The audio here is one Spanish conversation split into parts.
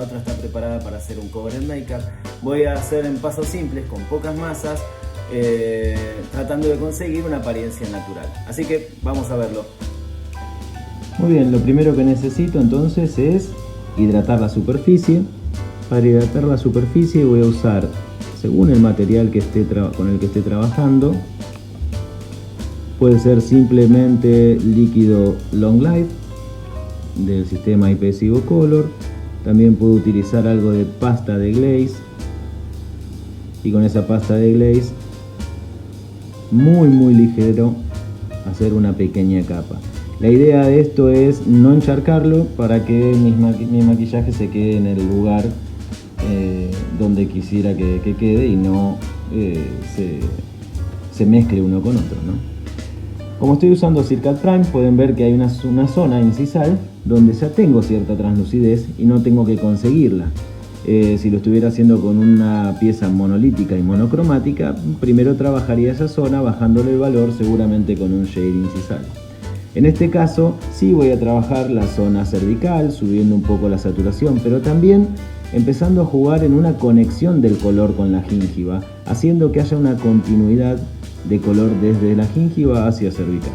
otra está preparada para hacer un cover and makeup. Voy a hacer en pasos simples, con pocas masas, tratando de conseguir una apariencia natural. Así que vamos a verlo. Muy bien, lo primero que necesito entonces es hidratar la superficie. Para hidratar la superficie voy a usar, según el material que con el que esté trabajando, puede ser simplemente líquido Long Life del sistema IPS Color. También puedo utilizar algo de pasta de glaze, y con esa pasta de glaze muy ligero hacer una pequeña capa. La idea de esto es no encharcarlo para que mi maquillaje se quede en el lugar donde quisiera que quede y no se mezcle uno con otro, ¿no? Como estoy usando Circat Prime, pueden ver que hay una zona incisal donde ya tengo cierta translucidez y no tengo que conseguirla. Si lo estuviera haciendo con una pieza monolítica y monocromática, primero trabajaría esa zona bajándole el valor, seguramente con un shade incisal. En este caso sí voy a trabajar la zona cervical, subiendo un poco la saturación, pero también empezando a jugar en una conexión del color con la gíngiva, haciendo que haya una continuidad de color desde la gíngiva hacia cervical.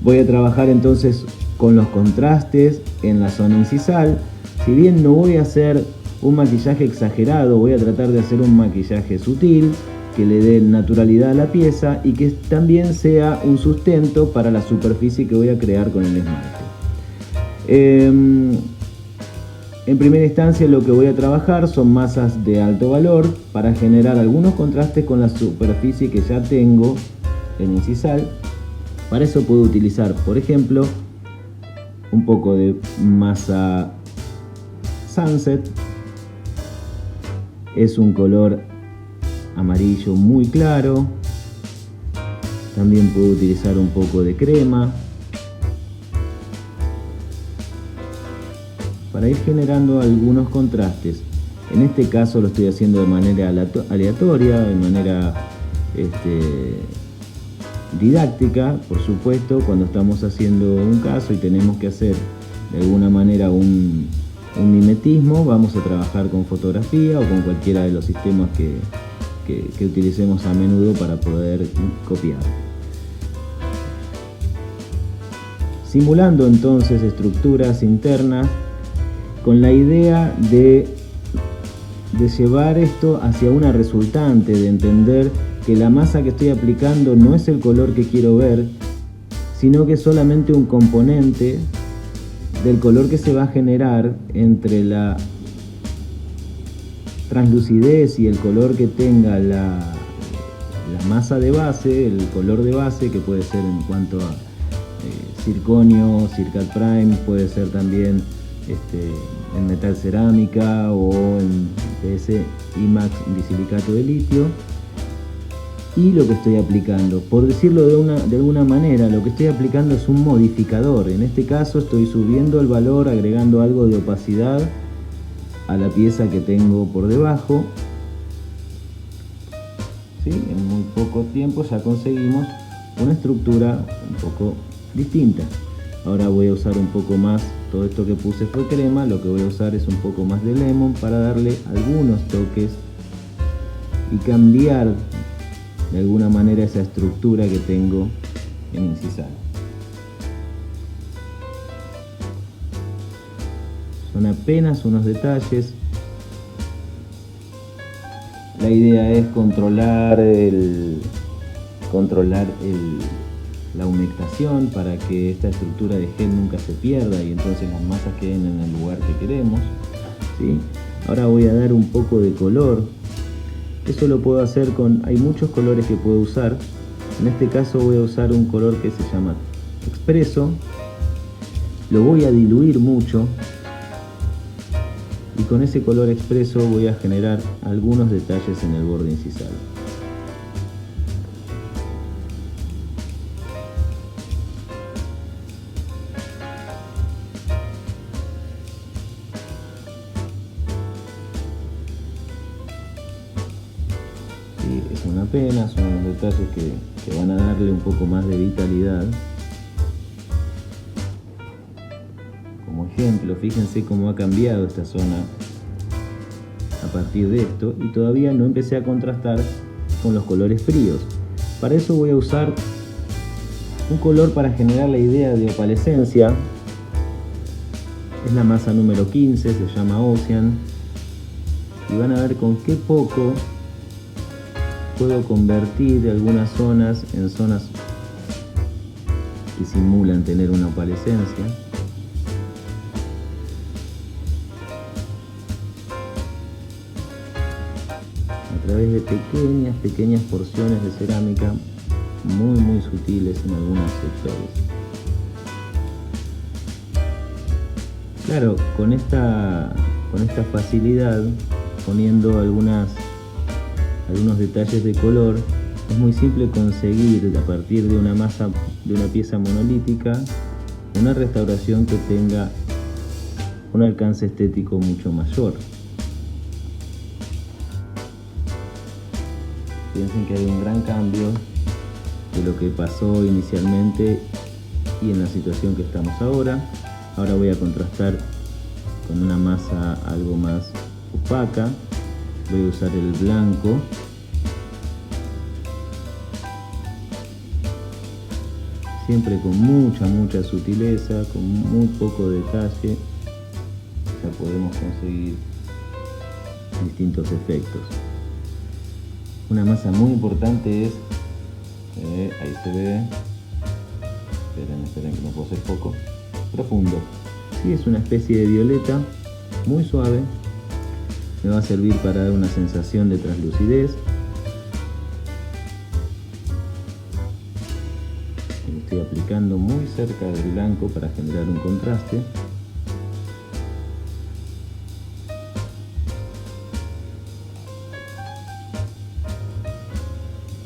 Voy a trabajar entonces con los contrastes en la zona incisal. Si bien no voy a hacer un maquillaje exagerado, voy a tratar de hacer un maquillaje sutil, que le dé naturalidad a la pieza y que también sea un sustento para la superficie que voy a crear con el esmalte. En primera instancia lo que voy a trabajar son masas de alto valor para generar algunos contrastes con la superficie que ya tengo en incisal. Para eso puedo utilizar, por ejemplo, un poco de masa Sunset. Es un color amarillo muy claro. También puedo utilizar un poco de crema para ir generando algunos contrastes. En este caso lo estoy haciendo de manera aleatoria, de manera didáctica, por supuesto. Cuando estamos haciendo un caso y tenemos que hacer de alguna manera un mimetismo, vamos a trabajar con fotografía o con cualquiera de los sistemas que utilicemos a menudo para poder copiar. Simulando entonces estructuras internas con la idea de llevar esto hacia una resultante, de entender que la masa que estoy aplicando no es el color que quiero ver, sino que es solamente un componente del color que se va a generar entre la translucidez y el color que tenga la masa de base, el color de base, que puede ser en cuanto a circonio, Circat Prime, puede ser también en metal cerámica o en PS IMAX bisilicato de litio. Y lo que estoy aplicando, por decirlo de alguna manera, lo que estoy aplicando es un modificador. En este caso estoy subiendo el valor, agregando algo de opacidad a la pieza que tengo por debajo. ¿Sí? En muy poco tiempo ya conseguimos una estructura un poco distinta. Ahora voy a usar un poco más, todo esto que puse fue crema, lo que voy a usar es un poco más de lemon para darle algunos toques y cambiar de alguna manera esa estructura que tengo en incisal. Son apenas unos detalles. La idea es controlar la humectación para que esta estructura de gel nunca se pierda y entonces las masas queden en el lugar que queremos, ¿sí? Ahora voy a dar un poco de color. Eso lo puedo hacer hay muchos colores que puedo usar. En este caso voy a usar un color que se llama Expreso. Lo voy a diluir mucho y con ese color expreso voy a generar algunos detalles en el borde incisal. Es una pena, son unos detalles que van a darle un poco más de vitalidad. Como ejemplo, ejemplo, fíjense cómo ha cambiado esta zona a partir de esto, y todavía no empecé a contrastar con los colores fríos. Para eso voy a usar un color para generar la idea de opalescencia. Es la masa número 15, se llama Ocean, y van a ver con qué poco puedo convertir algunas zonas en zonas que simulan tener una opalescencia. A través de pequeñas porciones de cerámica muy sutiles en algunos sectores. Claro, con esta facilidad, poniendo algunos detalles de color, es muy simple conseguir a partir de una masa, de una pieza monolítica, una restauración que tenga un alcance estético mucho mayor. Piensen que hay un gran cambio de lo que pasó inicialmente y en la situación que estamos ahora. Ahora voy a contrastar con una masa algo más opaca. Voy a usar el blanco. Siempre con mucha sutileza, con muy poco detalle, ya podemos conseguir distintos efectos. Una masa muy importante es, ahí se ve, esperen que no puedo hacer foco, profundo. Sí, es una especie de violeta muy suave, me va a servir para dar una sensación de translucidez. Lo estoy aplicando muy cerca del blanco para generar un contraste.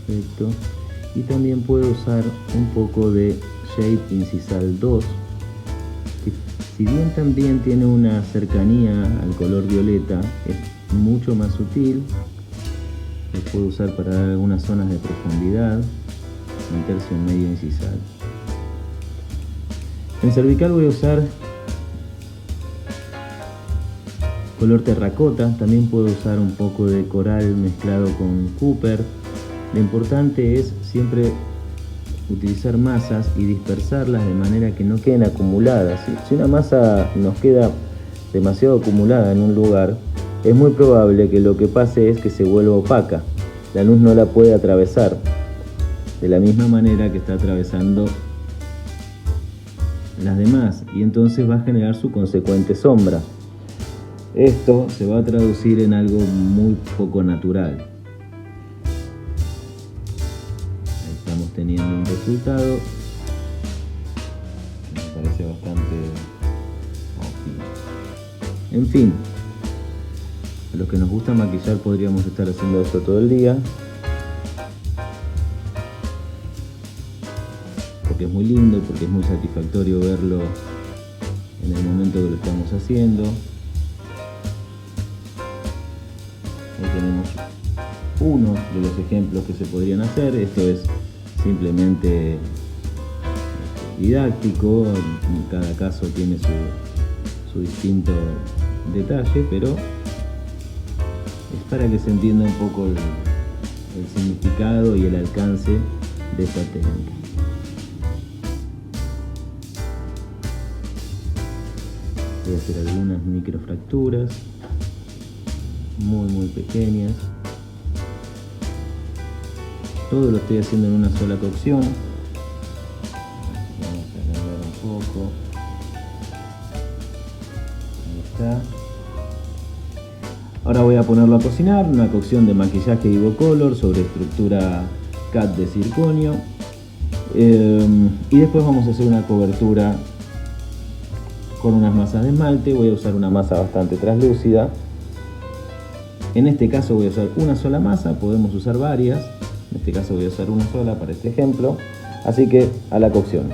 Perfecto. Y también puedo usar un poco de Shape Incisal 2, que si bien también tiene una cercanía al color violeta, es mucho más sutil. Lo puedo usar para dar algunas zonas de profundidad, un tercio en medio incisal. En cervical voy a usar color terracota, también puedo usar un poco de coral mezclado con Cooper. Lo importante es siempre utilizar masas y dispersarlas de manera que no queden acumuladas. Si una masa nos queda demasiado acumulada en un lugar, es muy probable que lo que pase es que se vuelva opaca. La luz no la puede atravesar de la misma manera que está atravesando las demás, y entonces va a generar su consecuente sombra. Esto se va a traducir en algo muy poco natural. Estamos teniendo un resultado que me parece bastante óptimo. En fin, a los que nos gusta maquillar podríamos estar haciendo esto todo el día, porque es muy lindo, porque es muy satisfactorio verlo en el momento que lo estamos haciendo. Ahí tenemos uno de los ejemplos que se podrían hacer. Esto es simplemente didáctico, cada caso tiene su distinto detalle, pero es para que se entienda un poco el significado y el alcance de esta técnica. Voy a hacer algunas microfracturas muy pequeñas. Todo lo estoy haciendo en una sola cocción. Vamos a cambiar un poco. Ahí está. Ahora voy a ponerlo a cocinar, una cocción de maquillaje Evocolor sobre estructura cat de circonio. Y después vamos a hacer una cobertura con unas masas de esmalte. Voy a usar una masa bastante translúcida. En este caso voy a usar una sola masa, podemos usar varias. En este caso voy a usar una sola para este ejemplo. Así que a la cocción.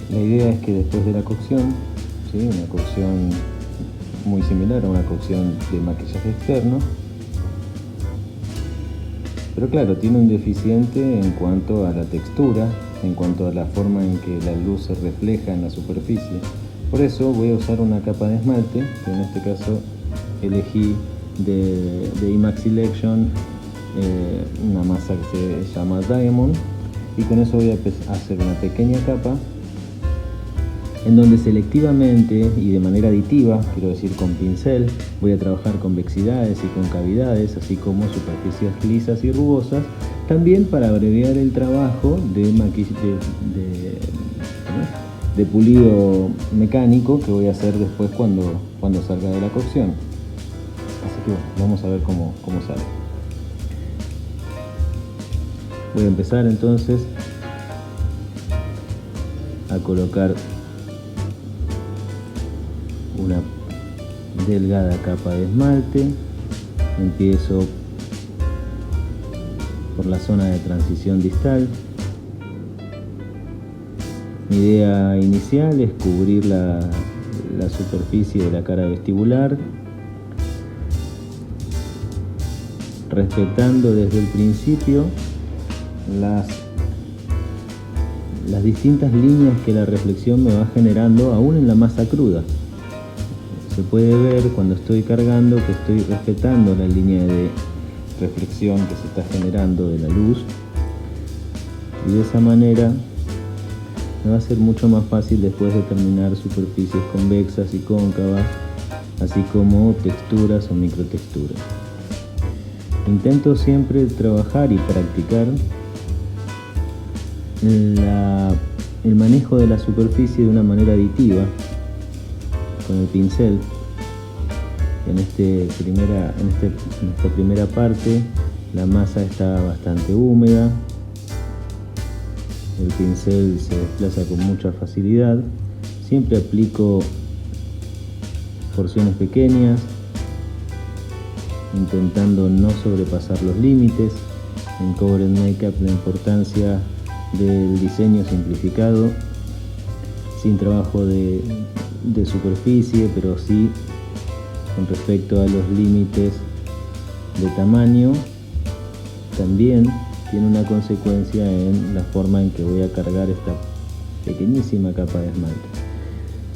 La idea es que después de la cocción, ¿sí? Una cocción muy similar a una cocción de maquillaje externo, pero claro, tiene un deficiente en cuanto a la textura en cuanto a la forma en que la luz se refleja en la superficie. Por eso voy a usar una capa de esmalte, que en este caso elegí de IMAX Selection, una masa que se llama Diamond, y con eso voy a hacer una pequeña capa en donde selectivamente y de manera aditiva, quiero decir con pincel, voy a trabajar convexidades y concavidades, así como superficies lisas y rugosas, también para abreviar el trabajo de pulido mecánico que voy a hacer después cuando salga de la cocción. Así que bueno, vamos a ver cómo sale. Voy a empezar entonces a colocar una delgada capa de esmalte. Empiezo por la zona de transición distal. Mi idea inicial es cubrir la superficie de la cara vestibular, respetando desde el principio las distintas líneas que la reflexión me va generando aún en la masa cruda. Se puede ver cuando estoy cargando que estoy respetando la línea de reflexión que se está generando de la luz, y de esa manera me va a ser mucho más fácil después determinar superficies convexas y cóncavas, así como texturas o microtexturas. Intento siempre trabajar y practicar el manejo de la superficie de una manera aditiva con el pincel. En esta primera parte la masa está bastante húmeda, el pincel se desplaza con mucha facilidad. Siempre aplico porciones pequeñas, intentando no sobrepasar los límites. En Cover and Makeup la importancia del diseño simplificado, sin trabajo de superficie, pero sí con respecto a los límites de tamaño. También tiene una consecuencia en la forma en que voy a cargar esta pequeñísima capa de esmalte.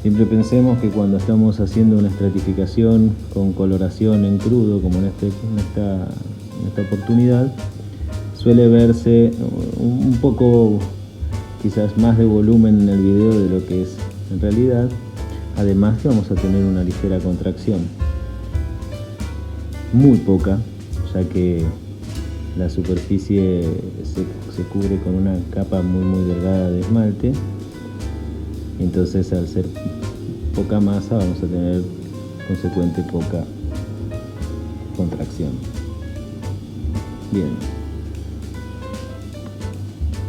Siempre pensemos que cuando estamos haciendo una estratificación con coloración en crudo, como en esta oportunidad, suele verse un poco quizás más de volumen en el video de lo que es en realidad. Además que vamos a tener una ligera contracción, muy poca, ya que la superficie se cubre con una capa muy delgada de esmalte. Entonces, al ser poca masa, vamos a tener consecuente poca contracción. Bien.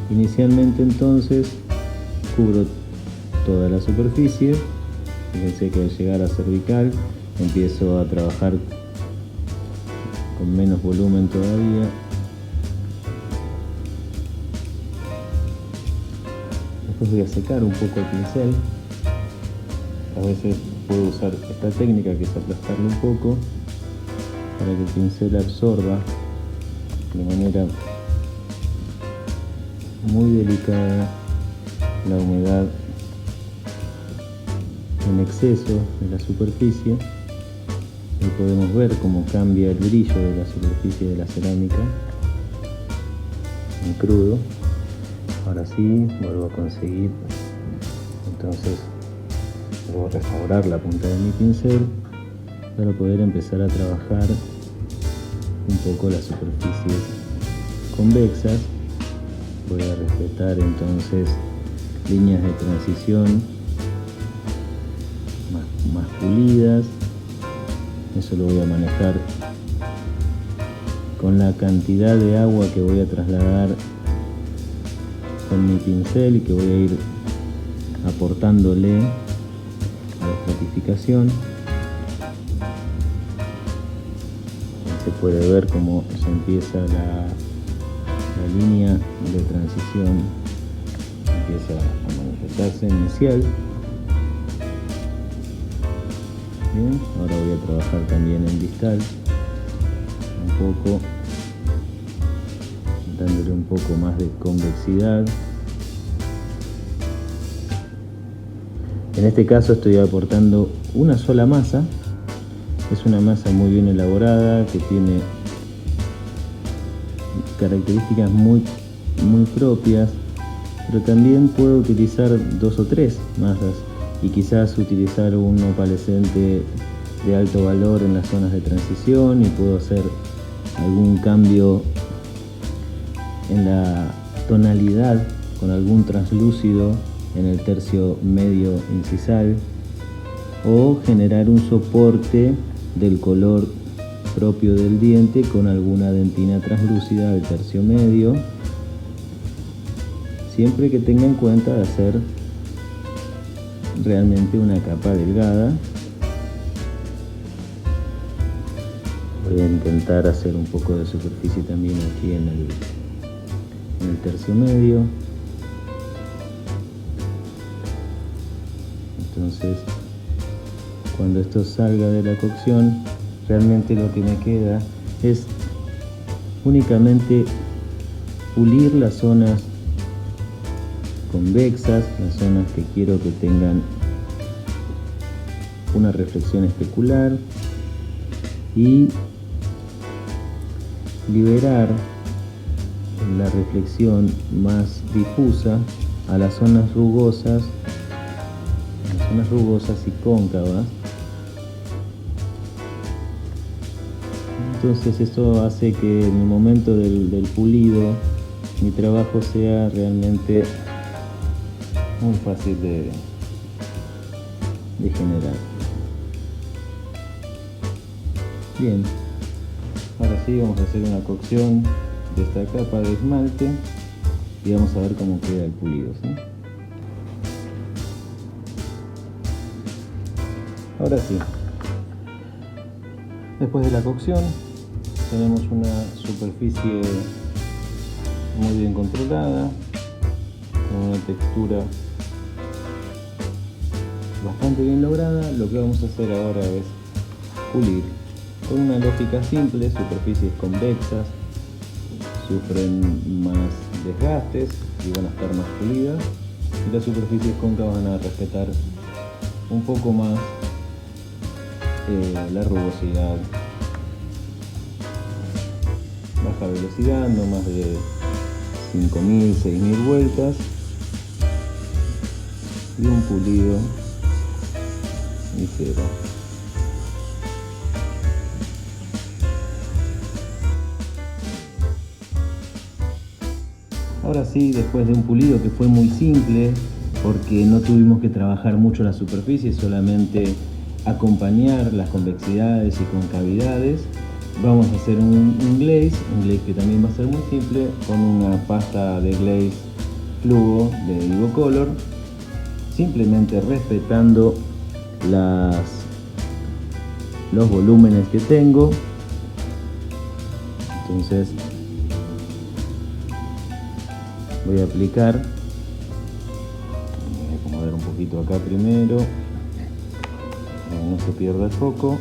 Inicialmente entonces cubro toda la superficie. Fíjense que al llegar a cervical empiezo a trabajar con menos volumen todavía. Después voy a secar un poco el pincel. A veces puedo usar esta técnica, que es aplastarlo un poco para que el pincel absorba de manera muy delicada la humedad en exceso de la superficie. Y podemos ver cómo cambia el brillo de la superficie de la cerámica en crudo. Ahora sí, vuelvo a conseguir, entonces vuelvo a restaurar la punta de mi pincel para poder empezar a trabajar un poco las superficies convexas. Voy a respetar entonces líneas de transición más pulidas. Eso lo voy a manejar con la cantidad de agua que voy a trasladar con mi pincel y que voy a ir aportándole a la estratificación. Se puede ver cómo se empieza la línea de transición, empieza a manifestarse inicial. Bien, ahora voy a trabajar también en distal, un poco, dándole un poco más de convexidad En este caso estoy aportando una sola masa. Es una masa muy bien elaborada que tiene características muy propias, pero también puedo utilizar 2 o 3 masas y quizás utilizar un opalescente de alto valor en las zonas de transición, y puedo hacer algún cambio en la tonalidad con algún translúcido en el tercio medio incisal, o generar un soporte del color propio del diente con alguna dentina translúcida del tercio medio, siempre que tenga en cuenta de hacer realmente una capa delgada. Voy a intentar hacer un poco de superficie también aquí en el tercio medio. Entonces, cuando esto salga de la cocción, realmente lo que me queda es únicamente pulir las zonas convexas, las zonas que quiero que tengan una reflexión especular, y liberar la reflexión más difusa a las zonas rugosas y cóncavas. Entonces esto hace que en el momento del pulido mi trabajo sea realmente muy fácil de generar. Bien, ahora sí vamos a hacer una cocción de esta capa de esmalte y vamos a ver cómo queda el pulido, ¿sí? Ahora sí, después de la cocción tenemos una superficie muy bien controlada, con una textura bastante bien lograda. Lo que vamos a hacer ahora es pulir con una lógica simple. Superficies convexas sufren más desgastes y van a estar más pulidas, y las superficies cóncavas van a respetar un poco más la rugosidad. Baja velocidad, no más de 5.000, 6.000 vueltas, y un pulido ligero. Ahora sí, después de un pulido que fue muy simple, porque no tuvimos que trabajar mucho la superficie, solamente acompañar las convexidades y concavidades, vamos a hacer un glaze que también va a ser muy simple, con una pasta de glaze fluo de Evocolor, simplemente respetando los volúmenes que tengo. Entonces voy a aplicar, voy a acomodar un poquito acá primero, no se pierda el foco.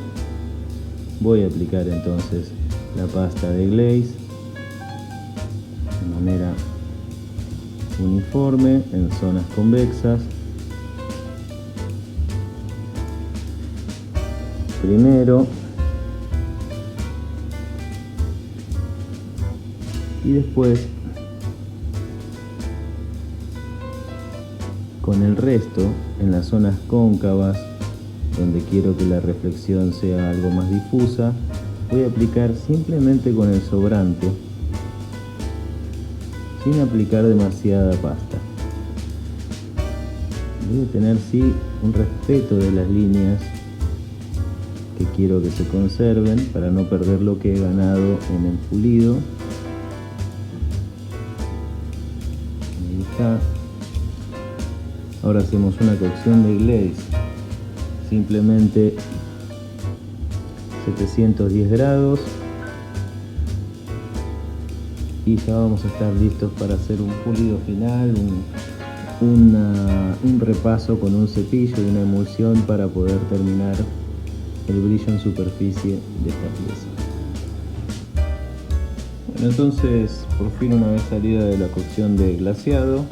Voy a aplicar entonces la pasta de glaze de manera uniforme en zonas convexas. Primero, y después con el resto en las zonas cóncavas, donde quiero que la reflexión sea algo más difusa, voy a aplicar simplemente con el sobrante, sin aplicar demasiada pasta. Voy a tener sí un respeto de las líneas que quiero que se conserven para no perder lo que he ganado en el pulido. Ahí está. Ahora hacemos una cocción de glaze, simplemente 710 grados, y ya vamos a estar listos para hacer un pulido final, un repaso con un cepillo y una emulsión para poder terminar el brillo en superficie de esta pieza. Bueno, entonces por fin, una vez salida de la cocción de glaseado,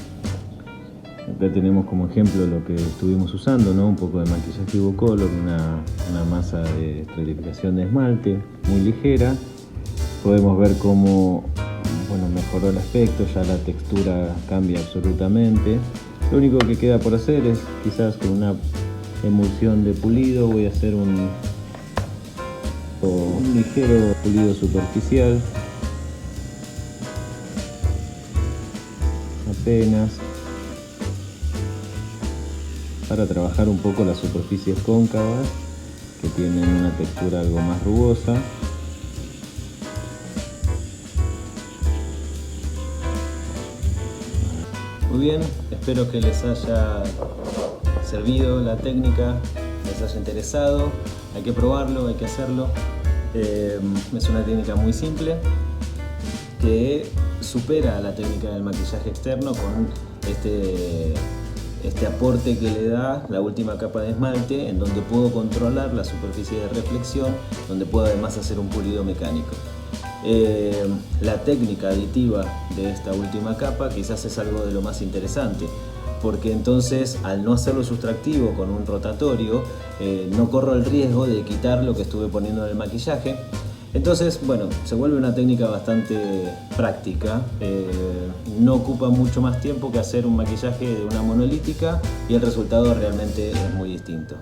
Acá tenemos como ejemplo lo que estuvimos usando, ¿no? Un poco de maquillaje Evocolor, una masa de estratificación de esmalte muy ligera. Podemos ver cómo mejoró el aspecto, ya la textura cambia absolutamente. Lo único que queda por hacer es quizás con una emulsión de pulido voy a hacer un ligero pulido superficial, apenas, para trabajar un poco las superficies cóncavas que tienen una textura algo más rugosa. Muy bien, espero que les haya servido la técnica, les haya interesado. Hay que probarlo, hay que hacerlo. Es una técnica muy simple que supera la técnica del maquillaje externo con este aporte que le da la última capa de esmalte, en donde puedo controlar la superficie de reflexión, donde puedo además hacer un pulido mecánico. La técnica aditiva de esta última capa quizás es algo de lo más interesante, porque entonces al no hacerlo sustractivo con un rotatorio no corro el riesgo de quitar lo que estuve poniendo en el maquillaje. Entonces, bueno, se vuelve una técnica bastante práctica, no ocupa mucho más tiempo que hacer un maquillaje de una monolítica y el resultado realmente es muy distinto.